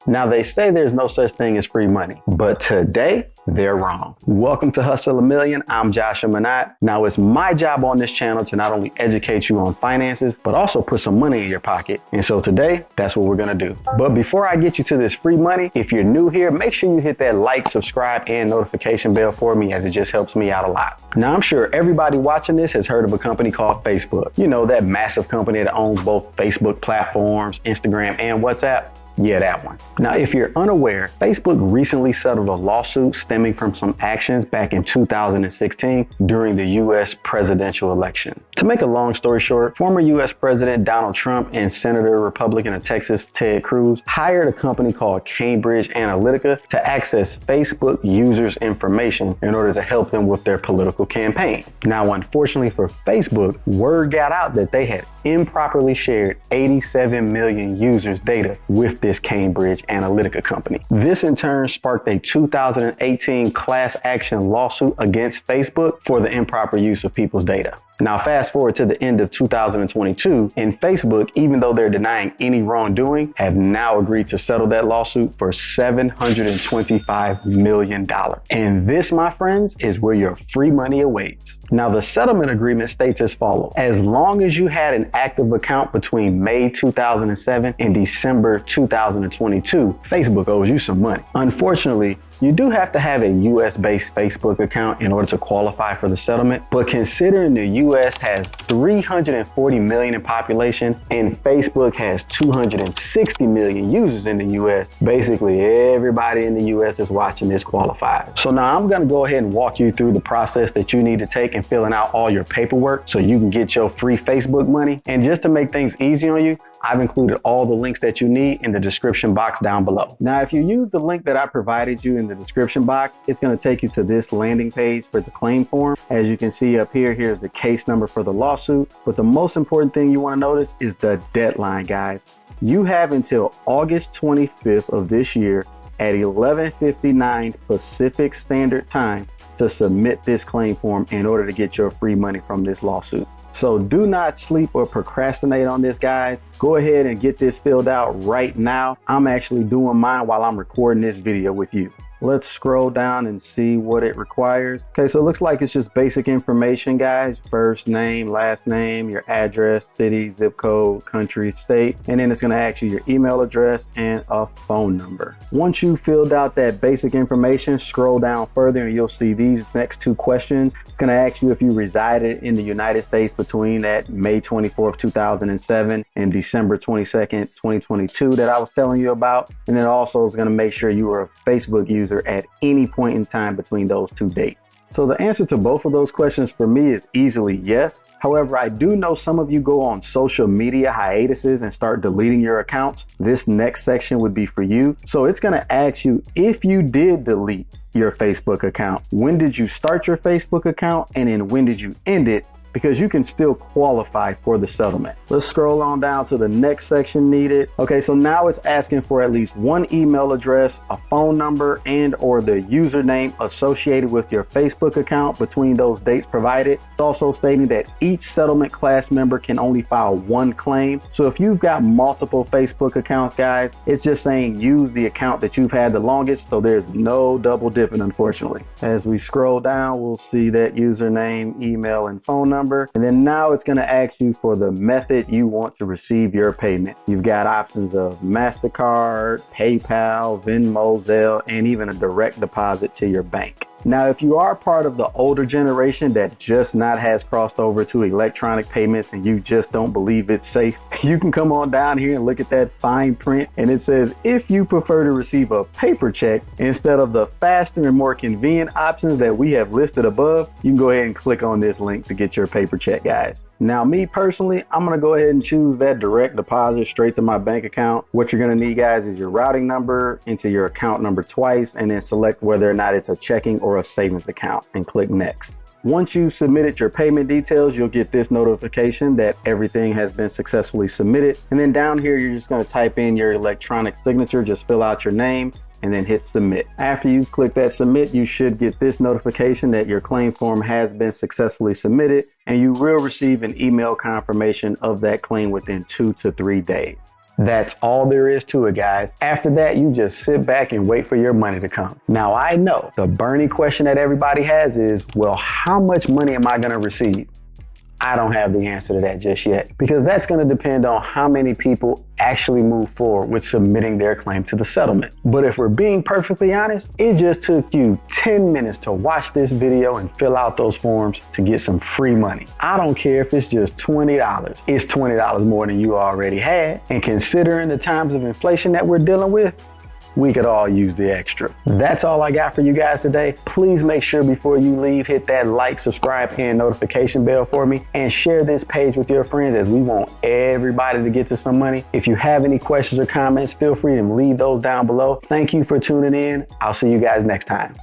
Now, they say there's no such thing as free money, but today they're wrong. Welcome to Hustle a Million. I'm Joshua Minot. Now, it's my job on this channel to not only educate you on finances, but also put some money in your pocket. And so today, that's what we're going to do. But before I get you to this free money, if you're new here, make sure you hit that like, subscribe, and notification bell for me, as it just helps me out a lot. Now, I'm sure everybody watching this has heard of a company called Facebook. You know, that massive company that owns both Facebook platforms, Instagram, and WhatsApp. Yeah, that one. Now, if you're unaware, Facebook recently settled a lawsuit stemming from some actions back in 2016 during the U.S. presidential election. To make a long story short, former U.S. President Donald Trump and Senator Republican of Texas Ted Cruz hired a company called Cambridge Analytica to access Facebook users' information in order to help them with their political campaign. Now, unfortunately for Facebook, word got out that they had improperly shared 87 million users' data with this Cambridge Analytica company. This in turn sparked a 2018 class action lawsuit against Facebook for the improper use of people's data. Now, fast forward to the end of 2022, and Facebook, even though they're denying any wrongdoing, have now agreed to settle that lawsuit for $725 million. And this, my friends, is where your free money awaits. Now, the settlement agreement states as follows. As long as you had an active account between May 2007 and December 2022, Facebook owes you some money. Unfortunately, you do have to have a US-based Facebook account in order to qualify for the settlement, but considering the US has 340 million in population and Facebook has 260 million users in the US, basically everybody in the US that's watching this qualifies. So now I'm gonna go ahead and walk you through the process that you need to take in filling out all your paperwork so you can get your free Facebook money. And just to make things easy on you, I've included all the links that you need in the description box down below. Now, if you use the link that I provided you in the description box, it's going to take you to this landing page for the claim form. As you can see up here, here's the case number for the lawsuit. But the most important thing you want to notice is the deadline, guys. You have until August 25th of this year at 11:59 Pacific Standard Time to submit this claim form in order to get your free money from this lawsuit. So do not sleep or procrastinate on this, guys. Go ahead and get this filled out right now. I'm actually doing mine while I'm recording this video with you. Let's scroll down and see what it requires. Okay, so it looks like it's just basic information, guys. First name, last name, your address, city, zip code, country, state, and then it's gonna ask you your email address and a phone number. Once you filled out that basic information, scroll down further and you'll see these next two questions. It's gonna ask you if you resided in the United States between that May 24th, 2007 and December 22nd, 2022 that I was telling you about. And then also it's gonna make sure you were a Facebook user at any point in time between those two dates. So the answer to both of those questions for me is easily yes. However, I do know some of you go on social media hiatuses and start deleting your accounts. This next section would be for you. So it's going to ask you if you did delete your Facebook account. When did you start your Facebook account? And then when did you end it? Because you can still qualify for the settlement. Let's scroll on down to the next section needed. Okay, so now it's asking for at least one email address, a phone number, and or the username associated with your Facebook account between those dates provided. It's also stating that each settlement class member can only file one claim. So if you've got multiple Facebook accounts, guys, it's just saying use the account that you've had the longest, so there's no double dipping, unfortunately. As we scroll down, we'll see that username, email, and phone number. And then now it's going to ask you for the method you want to receive your payment. You've got options of MasterCard, PayPal, Venmo, Zelle, and even a direct deposit to your bank. Now, if you are part of the older generation that just not has crossed over to electronic payments and you just don't believe it's safe, you can come on down here and look at that fine print. And it says, if you prefer to receive a paper check instead of the faster and more convenient options that we have listed above, you can go ahead and click on this link to get your paper check, guys. Now, me personally, I'm going to go ahead and choose that direct deposit straight to my bank account. What you're going to need, guys, is your routing number, enter your account number twice, and then select whether or not it's a checking or a savings account and click next. Once you've submitted your payment details, you'll get this notification that everything has been successfully submitted. And then down here, you're just going to type in your electronic signature, just fill out your name and then hit submit. After you click that submit, you should get this notification that your claim form has been successfully submitted, and you will receive an email confirmation of that claim within 2 to 3 days. That's all there is to it, guys. After that, you just sit back and wait for your money to come. Now, I know the burning question that everybody has is, well, how much money am I going to receive? I don't have the answer to that just yet, because that's going to depend on how many people actually move forward with submitting their claim to the settlement. But if we're being perfectly honest, it just took you 10 minutes to watch this video and fill out those forms to get some free money. I don't care if it's just $20. It's $20 more than you already had. And considering the times of inflation that we're dealing with, we could all use the extra. That's all I got for you guys today. Please make sure before you leave, hit that like, subscribe, and notification bell for me, and share this page with your friends, as we want everybody to get to some money. If you have any questions or comments, feel free to leave those down below. Thank you for tuning in. I'll see you guys next time.